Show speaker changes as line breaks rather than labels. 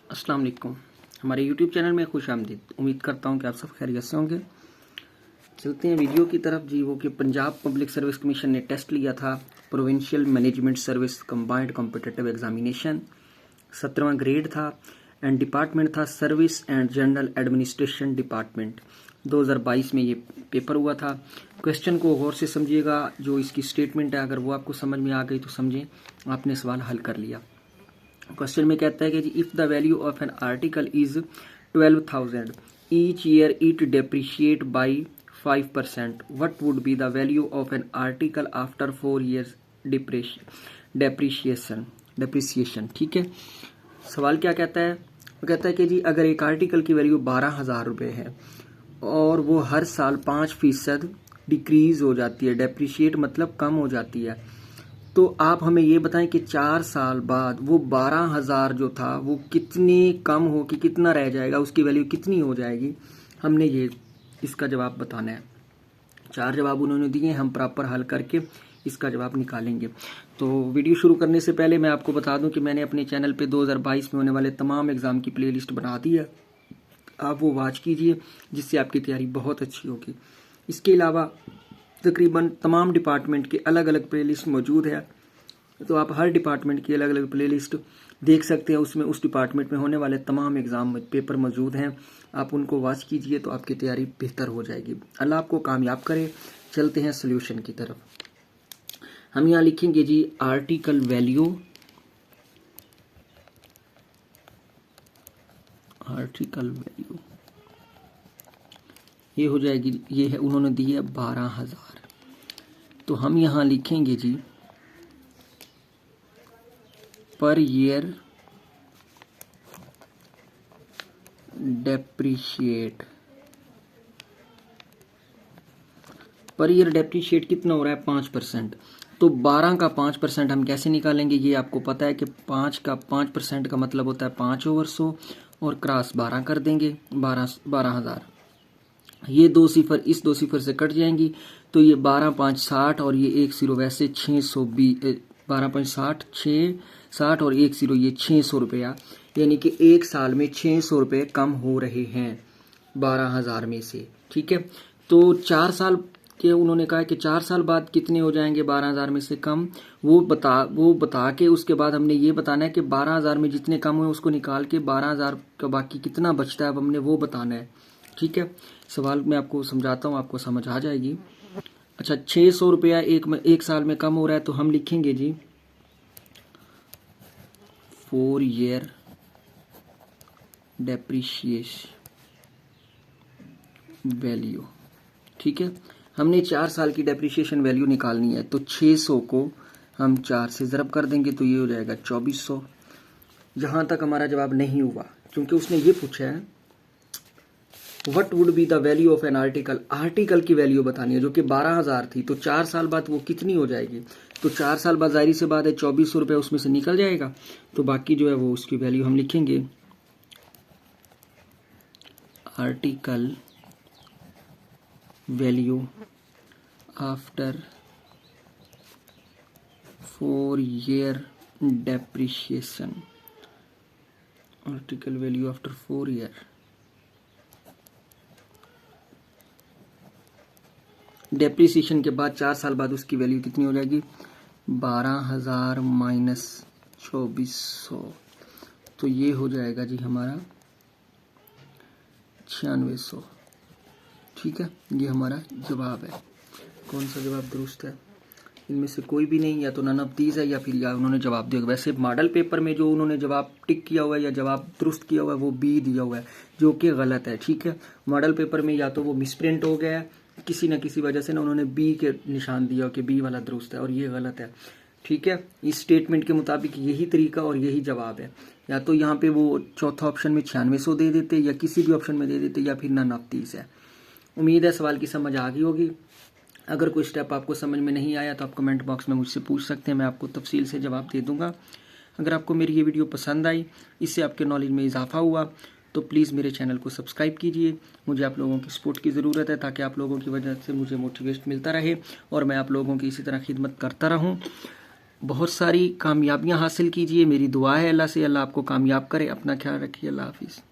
अस्सलाम वालेकुम। हमारे YouTube चैनल में खुश आमदीद। उम्मीद करता हूँ कि आप सब खैरियत से होंगे। चलते हैं वीडियो की तरफ जी। वो कि पंजाब पब्लिक सर्विस कमीशन ने टेस्ट लिया था provincial management service combined competitive examination. 17वां ग्रेड था एंड डिपार्टमेंट था service and general administration department. 2022 में ये पेपर हुआ था। क्वेश्चन को गौर से समझिएगा। जो इसकी स्टेटमेंट है अगर वो आपको समझ में आ गई तो समझें आपने सवाल हल कर लिया। क्वेश्चन में कहता है कि जी if the value of an article is 12,000 each year it depreciate by 5%, what would be the value of an article after 4 years depreciation. ठीक है, सवाल क्या कहता है? वो कहता है कि जी अगर एक आर्टिकल की वैल्यू 12,000 रुपये है और वो हर साल 5% डिक्रीज हो जाती है, डेप्रिशिएट मतलब कम हो जाती है, तो आप हमें ये बताएं कि 4 साल बाद वो 12,000 जो था वो कितनी कम हो कि कितना रह जाएगा, उसकी वैल्यू कितनी हो जाएगी। हमने ये इसका जवाब बताना है। 4 जवाब उन्होंने दिए, हम प्रॉपर हल करके इसका जवाब निकालेंगे। तो वीडियो शुरू करने से पहले मैं आपको बता दूं कि मैंने अपने चैनल पे 2022 में होने वाले तमाम एग्ज़ाम की प्लेलिस्ट बना दी है। आप वो वॉच कीजिए जिससे आपकी तैयारी बहुत अच्छी होगी। इसके अलावा तकरीबन तमाम डिपार्टमेंट के अलग अलग प्लेलिस्ट मौजूद है, तो आप हर डिपार्टमेंट की अलग अलग प्लेलिस्ट देख सकते हैं। उसमें उस डिपार्टमेंट में होने वाले तमाम एग्ज़ाम पेपर मौजूद हैं। आप उनको वॉच कीजिए तो आपकी तैयारी बेहतर हो जाएगी। अल्लाह आपको कामयाब करे। चलते हैं सोल्यूशन की तरफ। हम यहाँ लिखेंगे जी आर्टिकल वैल्यू, ये हो जाएगी, ये है उन्होंने दी है 12,000। तो हम यहाँ लिखेंगे जी per year depreciate. Per year depreciate कितना हो रहा है? 5%। तो 12 का 5% हम कैसे निकालेंगे? ये आपको पता है कि 5 का 5% का मतलब होता है 5/100 और क्रॉस 12 कर देंगे, 12,000। ये 2 सिफर इस 2 सिफर से कट जाएंगी, तो ये 12×5 60 और ये 1 0 वैसे 620, 12×5 60 और 1 0 ये 600 रुपया, यानी कि एक साल में 600 रुपये कम हो रहे हैं 12,000 में से। ठीक है, तो 4 साल के उन्होंने कहा कि 4 साल बाद कितने हो जाएंगे 12,000 में से कम, वो बता के उसके बाद हमने ये बताना है कि 12,000 में जितने कम हुए उसको निकाल के 12,000 का बाकी कितना बचता है अब हमने वो बताना है। ठीक है, सवाल मैं आपको समझाता हूँ, आपको समझ आ जाएगी। अच्छा, 600 रुपया एक साल में कम हो रहा है, तो हम लिखेंगे जी 4 year डेप्रिशिएशन वैल्यू। ठीक है, हमने 4 साल की डेप्रिशिएशन वैल्यू निकालनी है, तो 600 को हम 4 से ज़रब कर देंगे तो ये हो जाएगा 2400। जहां तक हमारा जवाब नहीं हुआ, क्योंकि उसने ये पूछा है what would be the value of an article, article की वैल्यू बतानी है जो कि 12,000 थी, तो 4 साल बाद वो कितनी हो जाएगी। तो 4 साल बाद जाहिर सी बात है 2400 रुपये उसमें से निकल जाएगा, तो बाकी जो है वो उसकी वैल्यू हम लिखेंगे article value after 4 year depreciation. Article value after 4 year depreciation के बाद 4 साल बाद उसकी वैल्यू कितनी हो जाएगी? 12,000 माइनस 2400, तो ये हो जाएगा जी हमारा 9600। ठीक है, ये हमारा जवाब है। कौन सा जवाब दुरुस्त है? इनमें से कोई भी नहीं, या तो नन ऑफ दीज है या फिर या उन्होंने जवाब दिया। वैसे मॉडल पेपर में जो उन्होंने जवाब टिक किया हुआ है या जवाब दुरुस्त किया हुआ है वो बी दिया हुआ है, जो कि गलत है। ठीक है, मॉडल पेपर में या तो वो मिसप्रिंट हो गया है, किसी न किसी वजह से ना उन्होंने बी के निशान दिया कि बी वाला दुरुस्त है और ये गलत है। ठीक है, इस स्टेटमेंट के मुताबिक यही तरीका और यही जवाब है। या तो यहाँ पे वो चौथा ऑप्शन में 9600 दे देते, या किसी भी ऑप्शन में दे देते, या फिर नन ऑफ दीज है। उम्मीद है सवाल की समझ आ गई होगी। अगर कोई स्टेप आपको समझ में नहीं आया तो आप कमेंट बॉक्स में मुझसे पूछ सकते हैं, मैं आपको तफसील से जवाब दे दूंगा। अगर आपको मेरी ये वीडियो पसंद आई, इससे आपके नॉलेज में इजाफा हुआ, तो प्लीज़ मेरे चैनल को सब्सक्राइब कीजिए। मुझे आप लोगों की सपोर्ट की ज़रूरत है, ताकि आप लोगों की वजह से मुझे मोटिवेशन मिलता रहे और मैं आप लोगों की इसी तरह खिदमत करता रहूं। बहुत सारी कामयाबियां हासिल कीजिए। मेरी दुआ है अल्लाह से, अल्लाह आपको कामयाब करे। अपना ख्याल रखिए। अल्लाह हाफिज़।